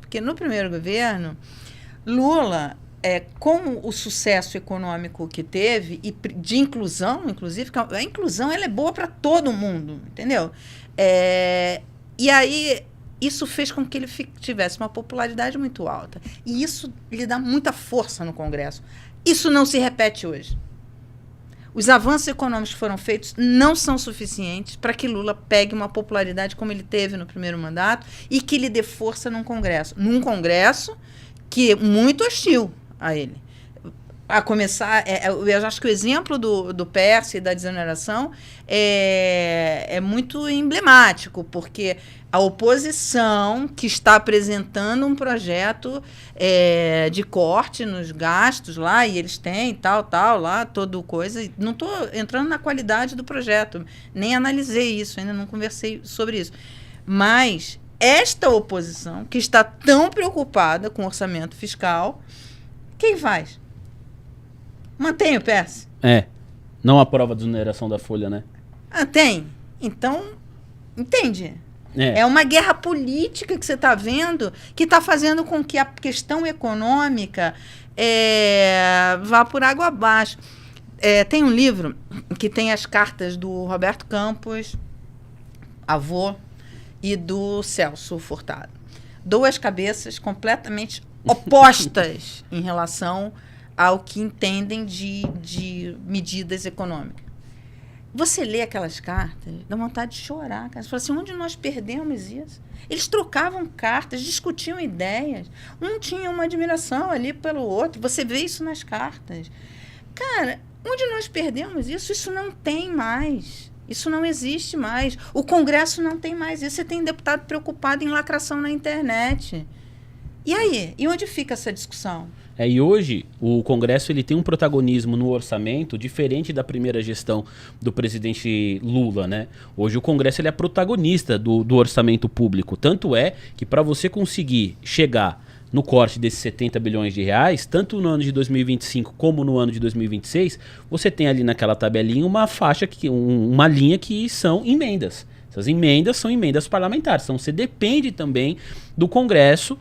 Porque no primeiro governo, Lula, com o sucesso econômico que teve, e de inclusão, inclusive, a inclusão ela é boa para todo mundo, entendeu? E aí, isso fez com que ele tivesse uma popularidade muito alta. E isso lhe dá muita força no Congresso. Isso não se repete hoje. Os avanços econômicos que foram feitos não são suficientes para que Lula pegue uma popularidade como ele teve no primeiro mandato e que lhe dê força num Congresso que é muito hostil a ele. A começar, eu acho que o exemplo do PERSE e da desoneração é muito emblemático, porque a oposição que está apresentando um projeto de corte nos gastos lá, e eles têm tal, lá, toda coisa. Não estou entrando na qualidade do projeto, nem analisei isso, ainda não conversei sobre isso. Mas esta oposição, que está tão preocupada com o orçamento fiscal, quem faz? Mantém o PERSE. Não aprova a desoneração da folha, né? Tem. Então, entende? É uma guerra política que você está vendo, que está fazendo com que a questão econômica vá por água abaixo. Tem um livro que tem as cartas do Roberto Campos, avô, e do Celso Furtado. Duas cabeças completamente opostas em relação ao que entendem de medidas econômicas. Você lê aquelas cartas, dá vontade de chorar. Você fala assim, onde nós perdemos isso? Eles trocavam cartas, discutiam ideias. Um tinha uma admiração ali pelo outro. Você vê isso nas cartas. Cara, onde nós perdemos isso? Isso não tem mais. Isso não existe mais. O Congresso não tem mais isso. Você tem deputado preocupado em lacração na internet. E aí? E onde fica essa discussão? E hoje o Congresso ele tem um protagonismo no orçamento diferente da primeira gestão do presidente Lula, né? Hoje o Congresso ele é protagonista do orçamento público. Tanto é que para você conseguir chegar no corte desses 70 bilhões de reais, tanto no ano de 2025 como no ano de 2026, você tem ali naquela tabelinha uma faixa, uma linha que são emendas. Essas emendas são emendas parlamentares, então você depende também do Congresso.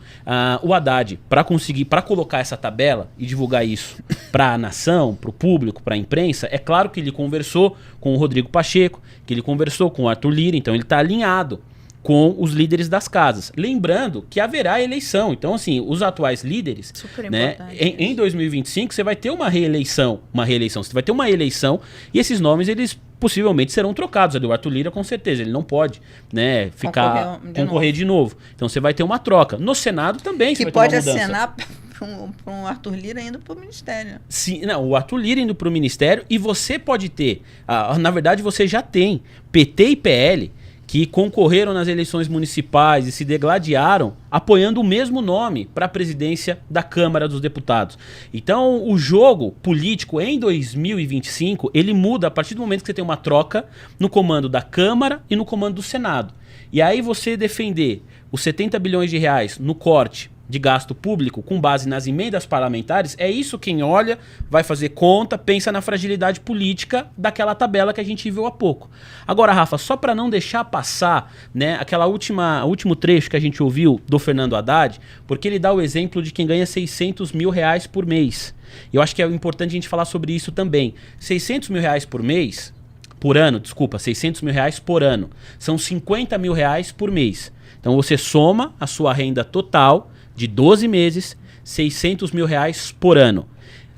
O Haddad, para colocar essa tabela e divulgar isso para a nação, para o público, para a imprensa, é claro que ele conversou com o Rodrigo Pacheco, que ele conversou com o Arthur Lira, então ele está alinhado com os líderes das casas. Lembrando que haverá eleição. Então, assim, os atuais líderes, né, em 2025, você vai ter uma reeleição. Você vai ter uma eleição e esses nomes, eles possivelmente serão trocados. O Arthur Lira, com certeza, ele não pode, né, concorrer de novo. Então, você vai ter uma troca. No Senado também você vai ter uma mudança. Que pode acenar para um Arthur Lira indo para o Ministério. Sim, não, o Arthur Lira indo para o Ministério, e você pode ter, na verdade, você já tem PT e PL que concorreram nas eleições municipais e se degladiaram apoiando o mesmo nome para a presidência da Câmara dos Deputados. Então, o jogo político em 2025, ele muda a partir do momento que você tem uma troca no comando da Câmara e no comando do Senado. E aí você defender os 70 bilhões de reais no corte de gasto público com base nas emendas parlamentares, é isso quem olha, vai fazer conta, pensa na fragilidade política daquela tabela que a gente viu há pouco. Agora, Rafa, só para não deixar passar, né, último trecho que a gente ouviu do Fernando Haddad, porque ele dá o exemplo de quem ganha 600 mil reais por mês. Eu acho que é importante a gente falar sobre isso também. 600 mil reais por mês, por ano, desculpa, 600 mil reais por ano, são 50 mil reais por mês. Então você soma a sua renda total de 12 meses, 600 mil reais por ano.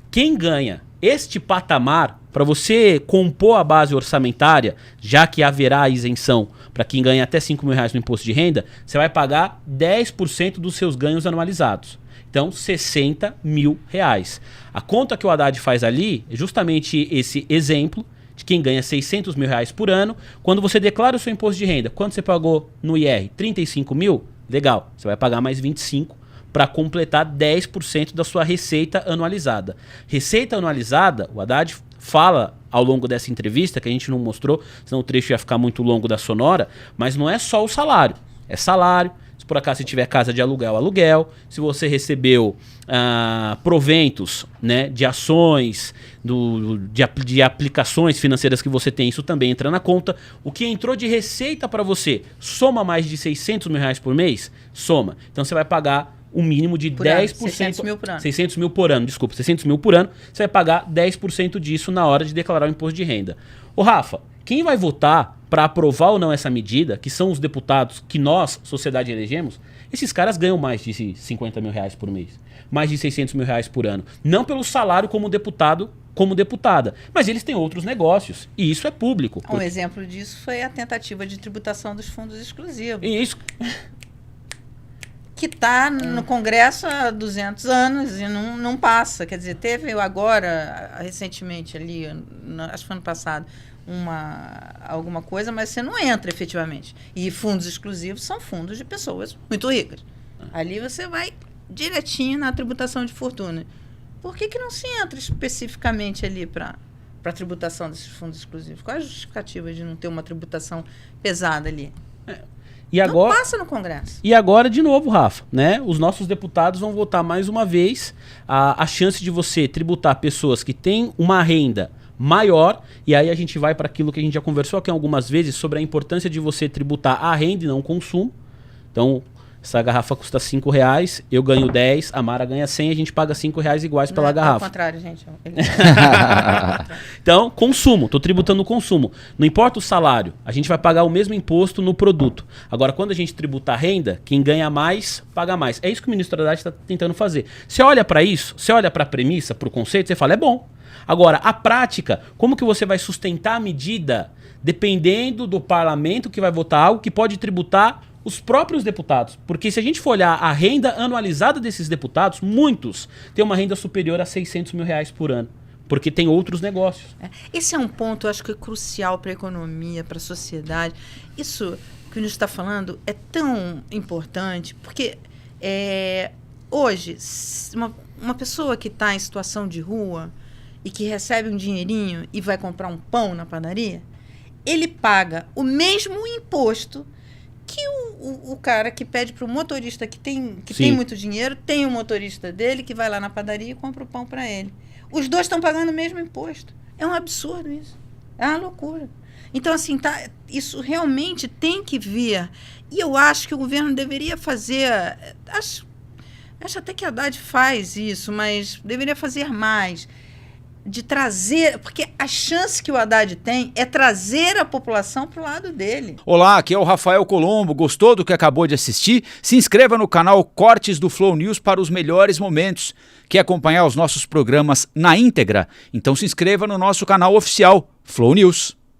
Quem ganha este patamar, para você compor a base orçamentária, já que haverá isenção para quem ganha até 5 mil reais no imposto de renda, você vai pagar 10% dos seus ganhos anualizados. Então, 60 mil reais. A conta que o Haddad faz ali é justamente esse exemplo de quem ganha 600 mil reais por ano. Quando você declara o seu imposto de renda, quanto você pagou no IR? 35 mil? Legal, você vai pagar mais 25 para completar 10% da sua receita anualizada. Receita anualizada, o Haddad fala ao longo dessa entrevista, que a gente não mostrou, senão o trecho ia ficar muito longo da sonora, mas não é só o salário. É salário, se por acaso você tiver casa de aluguel, aluguel, se você recebeu proventos, né, de ações, de aplicações financeiras que você tem, isso também entra na conta. O que entrou de receita para você, soma mais de 600 mil reais por mês? Soma. Então você vai pagar um mínimo de Por 10%. ano, 600 mil por ano. 600 mil por ano, desculpa, 600 mil por ano, você vai pagar 10% disso na hora de declarar o imposto de renda. Ô Rafa, quem vai votar para aprovar ou não essa medida, que são os deputados que nós, sociedade, elegemos, esses caras ganham mais de 50 mil reais por mês, mais de 600 mil reais por ano. Não pelo salário como deputado, como deputada, mas eles têm outros negócios, e isso é público. Um exemplo disso foi a tentativa de tributação dos fundos exclusivos. E isso... que está no Congresso há 200 anos e não passa. Quer dizer, teve agora, recentemente ali, acho que foi ano passado, alguma coisa, mas você não entra efetivamente. E fundos exclusivos são fundos de pessoas muito ricas. Ali você vai direitinho na tributação de fortuna. Por que não se entra especificamente ali para a tributação desses fundos exclusivos? Qual é a justificativa de não ter uma tributação pesada ali? E agora, não passa no Congresso. E agora, de novo, Rafa, né? Os nossos deputados vão votar mais uma vez a chance de você tributar pessoas que têm uma renda maior, e aí a gente vai para aquilo que a gente já conversou aqui algumas vezes sobre a importância de você tributar a renda e não o consumo. Então, essa garrafa custa R$5, eu ganho 10, a Mara ganha 100, a gente paga R$5 iguais pela garrafa. Ao contrário, gente. Então, consumo, estou tributando o consumo. Não importa o salário, a gente vai pagar o mesmo imposto no produto. Agora, quando a gente tributa a renda, quem ganha mais, paga mais. É isso que o ministro da Haddad está tentando fazer. Você olha para isso, você olha para a premissa, para o conceito, você fala, é bom. Agora, a prática, como que você vai sustentar a medida dependendo do parlamento que vai votar algo que pode tributar os próprios deputados? Porque se a gente for olhar a renda anualizada desses deputados, muitos têm uma renda superior a 600 mil reais por ano, porque tem outros negócios. Esse é um ponto, eu acho que é crucial para a economia, para a sociedade. Isso que o Nilson está falando é tão importante, porque hoje, uma pessoa que está em situação de rua e que recebe um dinheirinho e vai comprar um pão na padaria, ele paga o mesmo imposto que o cara que pede para o motorista que tem muito dinheiro, tem um motorista dele que vai lá na padaria e compra o pão para ele. Os dois estão pagando o mesmo imposto. É um absurdo isso. É uma loucura. Então, assim, isso realmente tem que vir. E eu acho que o governo deveria fazer... Acho até que a Haddad faz isso, mas deveria fazer mais. De trazer, porque a chance que o Haddad tem é trazer a população para o lado dele. Olá, aqui é o Rafael Colombo. Gostou do que acabou de assistir? Se inscreva no canal Cortes do Flow News para os melhores momentos. Quer acompanhar os nossos programas na íntegra? Então se inscreva no nosso canal oficial Flow News.